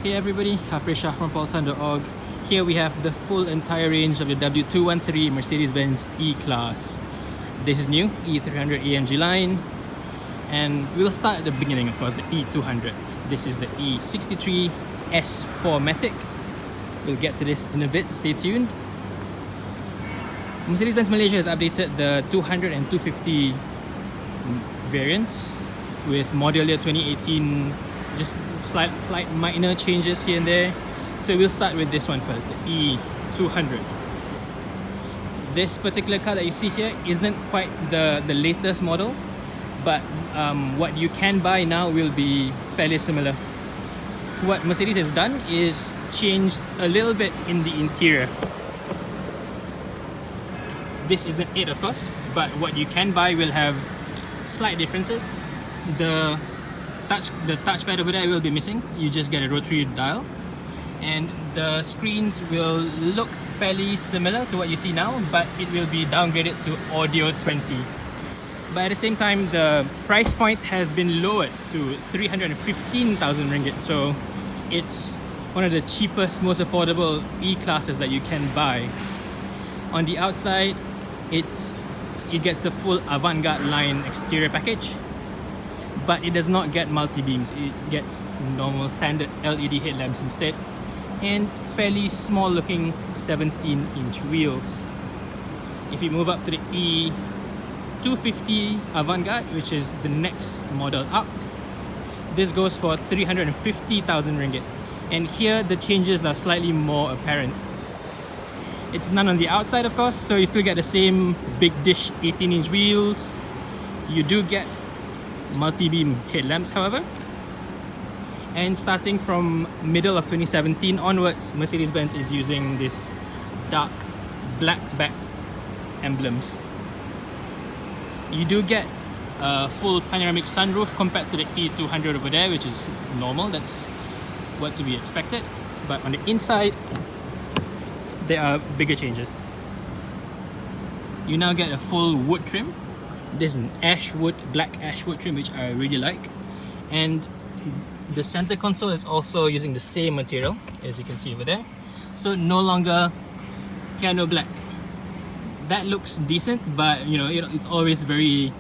Hey everybody, Hafriz Shah from Paultan.org. Here we have the full entire range of the W213 Mercedes-Benz E-Class. This is new, E300 AMG line. And we'll start at the beginning, of course, the E200. This is the E63 S Matic. We'll get to this in a bit, stay tuned. Mercedes-Benz Malaysia has updated the 200 and 250 variants with model year 2018, just slight minor changes here and there. So we'll start with this one first, the E200. This particular car that you see here isn't quite the latest model, but what you can buy now will be fairly similar. What Mercedes has done is changed a little bit in the interior. This isn't it, of course, but what you can buy will have slight differences. The touchpad over there will be missing. You just get a rotary dial, and the screens will look fairly similar to what you see now, but it will be downgraded to Audio 20. But at the same time, the price point has been lowered to 315,000 ringgit, so it's one of the cheapest, most affordable E-classes that you can buy. On the outside, it gets the full Avantgarde line exterior package, but it does not get multi-beams. It gets normal standard LED headlamps instead, and fairly small looking 17-inch wheels. If you move up to the E250 Avantgarde, which is the next model up, this goes for 350,000 ringgit, and here the changes are slightly more apparent. It's none on the outside, of course, so you still get the same big dish 18-inch wheels. You do get multi-beam headlamps, however. And starting from middle of 2017 onwards, Mercedes-Benz is using this dark black backed emblems. You do get a full panoramic sunroof compared to the E200 over there, which is normal. That's what to be expected. But on the inside, there are bigger changes. You now get a full wood trim. This is an black ash wood trim, which I really like. And the center console is also using the same material, as you can see over there. So no longer piano black. That looks decent, but it's always very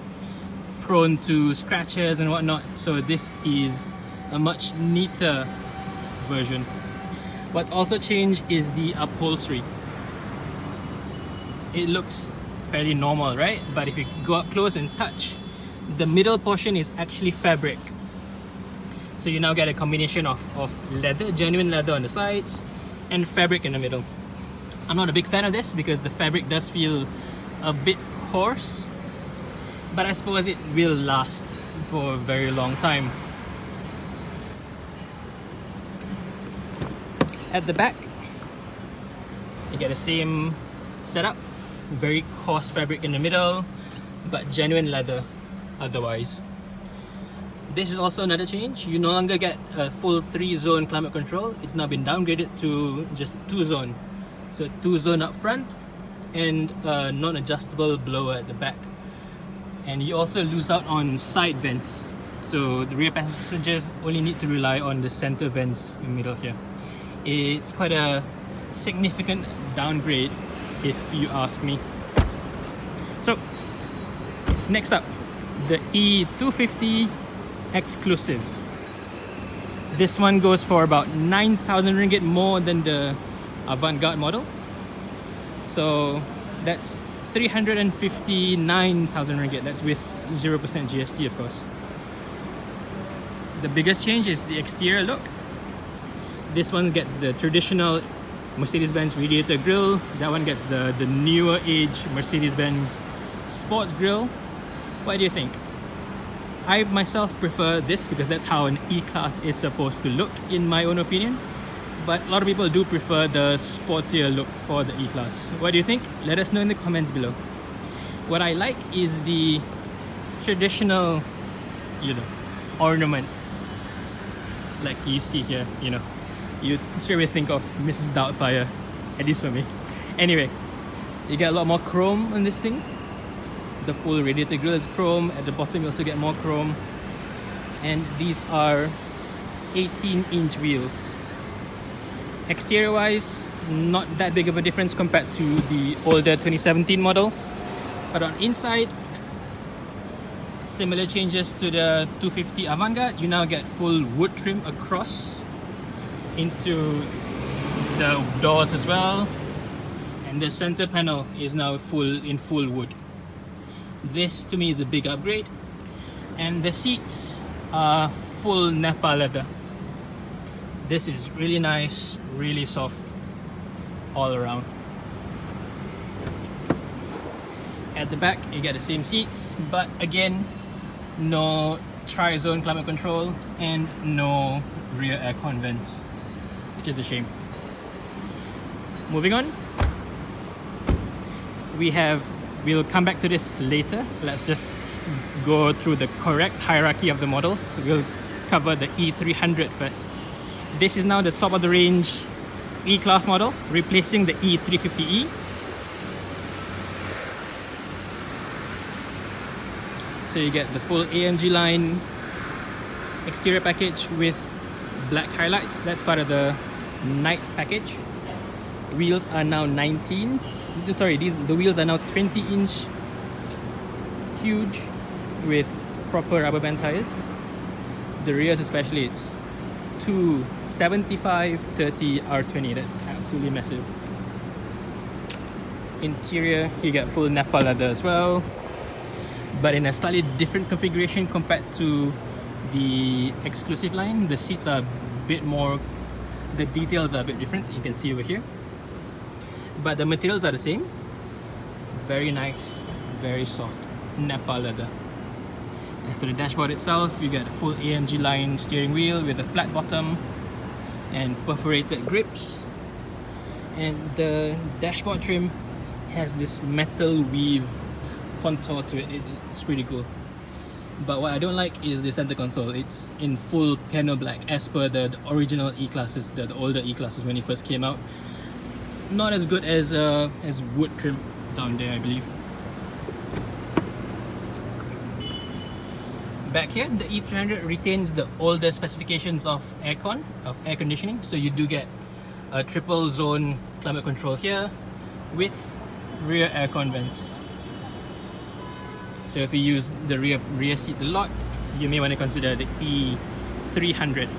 prone to scratches and whatnot. So this is a much neater version. What's also changed is the upholstery. It looks fairly normal, right? But if you go up close and touch, the middle portion is actually fabric. So you now get a combination of leather, genuine leather on the sides, and fabric in the middle. I'm not a big fan of this because the fabric does feel a bit coarse, but I suppose it will last for a very long time. At the back, you get the same setup, very coarse fabric in the middle, but genuine leather otherwise. This is also another change. You no longer get a full 3-zone climate control. It's now been downgraded to just 2-zone. So 2-zone up front and a non-adjustable blower at the back. And you also lose out on side vents. So the rear passengers only need to rely on the center vents in the middle here. It's quite a significant downgrade, if you ask me. So, next up, the E250 Exclusive. This one goes for about 9,000 ringgit more than the Avantgarde model. So that's 359,000 ringgit. That's with 0% GST, of course. The biggest change is the exterior look. This one gets the traditional Mercedes-Benz radiator grille. That one gets the newer age Mercedes-Benz sports grille. What do you think? I myself prefer this because that's how an E-Class is supposed to look, in my own opinion. But a lot of people do prefer the sportier look for the E-Class. What do you think? Let us know in the comments below. What I like is the traditional, ornament. Like you see here, you straight away think of Mrs. Doubtfire, at least for me. Anyway, you get a lot more chrome on this thing. The full radiator grille is chrome. At the bottom you also get more chrome. And these are 18-inch wheels. Exterior wise, not that big of a difference compared to the older 2017 models. But on inside, similar changes to the 250 Avantgarde. You now get full wood trim across into the doors as well. And the center panel is now in full wood. This to me is a big upgrade. And the seats are full Napa leather. This is really nice, really soft all around. At the back you get the same seats, but again, no tri-zone climate control and no rear aircon vents, which is a shame. Moving on, we'll come back to this later. Let's just go through the correct hierarchy of the models. We'll cover the E300 first. This is now the top of the range E-Class model, replacing the E350E. So you get the full AMG line exterior package with black highlights. That's part of the night package. Wheels are now the wheels are now 20-inch huge with proper rubber band tires. The rears especially, it's two 75/30 R20. That's absolutely massive. Interior, you get full Napa leather as well, but in a slightly different configuration compared to the Exclusive line. The seats are a bit more, the details are a bit different, you can see over here, but the materials are the same. Very nice, very soft Napa leather. After the dashboard itself, you get a full AMG line steering wheel with a flat bottom and perforated grips, and the dashboard trim has this metal weave contour to it. It's pretty cool. But what I don't like is the center console. It's in full piano black as per the original E-Classes, the older E-Classes when it first came out. Not as good as wood trim down there, I believe. Back here, the E300 retains the older specifications of aircon, of air conditioning. So you do get a triple zone climate control here with rear aircon vents. So if you use the rear seats a lot, you may want to consider the E300.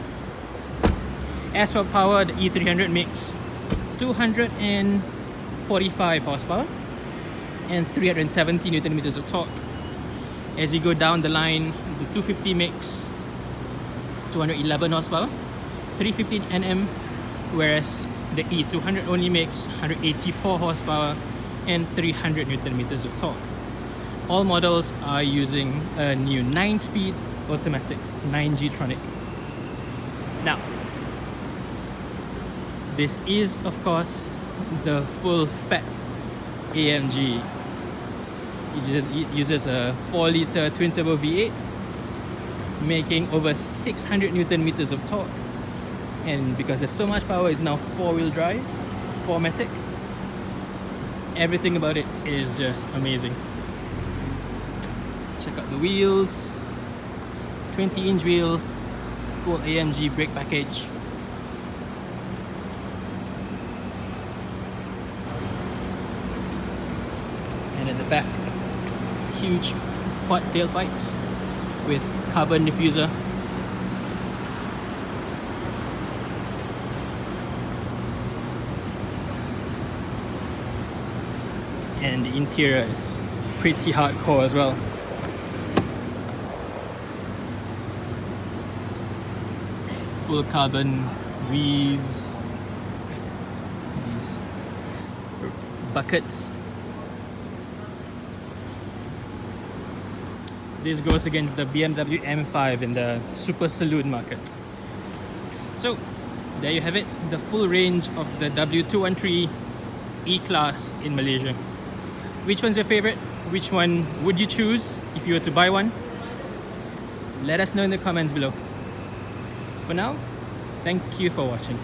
As for power, the E300 makes 245 horsepower and 370 Newton meters of torque. As you go down the line, the 250 makes 211 horsepower, 315 Nm, whereas the E200 only makes 184 horsepower and 300 Newton meters of torque. All models are using a new 9-speed automatic 9G-tronic. Now, this is of course the full fat AMG. It uses a 4-litre twin-turbo V8, making over 600 Newton meters of torque. And because there's so much power, it's now 4-wheel drive, 4-matic. Everything about it is just amazing. Check out the wheels, 20-inch wheels, full AMG brake package. And at the back, huge quad tailpipes with carbon diffuser. And the interior is pretty hardcore as well. Full carbon weaves, these buckets. This goes against the BMW M5 in the super saloon market. So there you have it, the full range of the W213 E-Class in Malaysia. Which one's your favorite? Which one would you choose if you were to buy one? Let us know in the comments below. For now, thank you for watching.